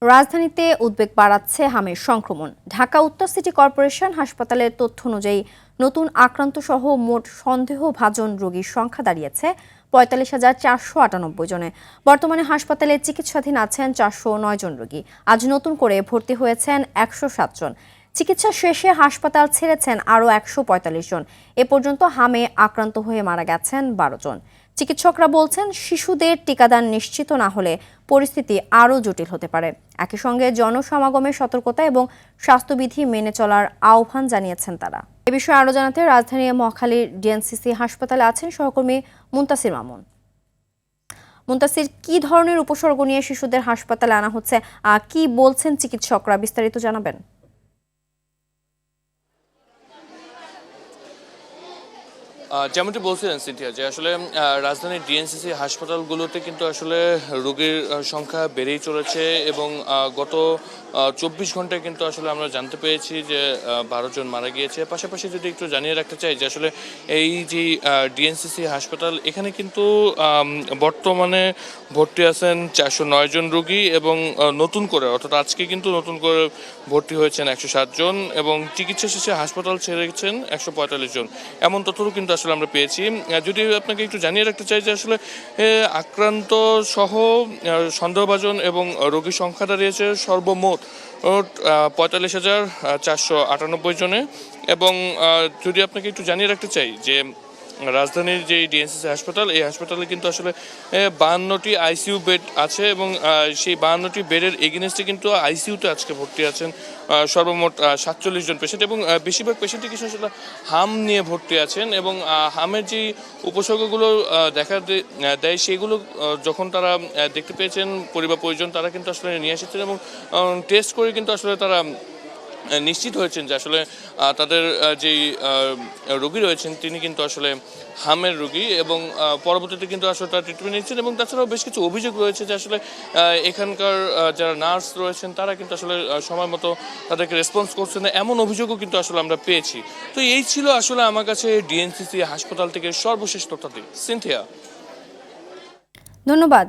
রাজধানীতে উদ্বেগ বাড়াচ্ছে হামের সংক্রমণ। ঢাকা উত্তর সিটি কর্পোরেশন হাসপাতালের তথ্য অনুযায়ী নতুন আক্রান্তসহ মোট সন্দেহভাজন রোগীর সংখ্যা দাঁড়িয়েছে ৪৫,৪৯৮ জনে। বর্তমানে হাসপাতালে চিকিৎসাধীন আছেন ৪০৯ জন রোগী। আজ নতুন করে ভর্তি হয়েছেন ১০৭ জন। চিকিৎসা শেষে হাসপাতাল ছেড়েছেন আরও ১৪৫ জন। এ পর্যন্ত হামে আক্রান্ত হয়ে মারা গেছেন ১২ জন। চিকিৎসকরা বলছেন, শিশুদের টিকাদান নিশ্চিত না হলে পরিস্থিতি আরও জটিল হতে পারে। একই সঙ্গে জনসমাগমের সতর্কতা এবং স্বাস্থ্যবিধি মেনে চলার আহ্বান জানিয়েছেন তারা। এ বিষয়ে আরও জানাতে রাজধানীর মহাখালীর ডিএনসিসি হাসপাতালে আছেন সহকর্মী মুনতাসির মামুন। মুনতাসির, কি ধরনের উপসর্গ নিয়ে শিশুদের হাসপাতালে আনা হচ্ছে, কি বলছেন চিকিৎসকরা, বিস্তারিত জানাবেন? যেমনটি বলছিলেন সিনথিয়া, যে আসলে রাজধানীর ডিএনসিসি হাসপাতালগুলোতে কিন্তু আসলে রোগীর সংখ্যা বেড়েই চলেছে এবং গত ২৪ ঘন্টায় কিন্তু আসলে আমরা জানতে পেরেছি যে ১২ জন মারা গিয়েছে। পাশাপাশি যদি একটু জানিয়ে রাখতে চাই যে আসলে এই যে ডিএনসিসি হাসপাতাল, এখানে কিন্তু বর্তমানে ভর্তি আছেন ৪০৯ জন রোগী এবং নতুন করে, অর্থাৎ আজকে কিন্তু নতুন করে ভর্তি হয়েছেন ১০৭ জন এবং চিকিৎসা শেষে হাসপাতাল ছেড়েছেন ১৪৫ জন। এমন তথ্যও কিন্তু আসলে আমরা পেয়েছি। যদি আপনাকে একটু জানিয়ে রাখতে চাই যে আসলে আক্রান্ত সহ সন্দেহভাজন এবং রোগীর সংখ্যা দাঁড়িয়েছে সর্বমোট ৪৫,৪৯৮ জনে। এবং যদি আপনাকে একটু জানিয়ে রাখতে চাই যে রাজধানীর যে ডিএনসিসি হাসপাতাল, এই হাসপাতালে কিন্তু আসলে ৫২টি আইসিইউ বেড আছে এবং সেই ৫২টি বেডের এগেইনস্টে কিন্তু আইসিইউতে আজকে ভর্তি আছেন সর্বমোট ৪৭ জন পেশেন্ট এবং বেশিরভাগ পেশেন্টই কিছু আসলে হাম নিয়ে ভর্তি আছেন এবং হামের যে উপসর্গগুলো দেখা দেয় সেগুলো যখন তারা দেখতে পেয়েছেন পরিবার পরিজন, তারা কিন্তু আসলে নিয়ে এসেছেন এবং টেস্ট করে কিন্তু আসলে তারা নিশ্চিত হয়েছেন যে আসলে তাদের যেই রোগী রয়েছেন তিনি কিন্তু আসলে হামের রোগী এবং পরবর্তীতে কিন্তু আসলে তারা ট্রিটমেন্ট নিচ্ছেন। এবং তাছাড়াও বেশ কিছু অভিযোগ রয়েছে যে আসলে এখানকার যারা নার্স রয়েছেন তারা কিন্তু আসলে সময় মতো তাদেরকে রেসপন্স করছে না, এমন অভিযোগও কিন্তু আসলে আমরা পেয়েছি। তো এই ছিল আসলে আমার কাছে ডিএনসিসি হাসপাতাল থেকে সর্বশেষ তথ্যাদি। সিনথিয়া, ধন্যবাদ।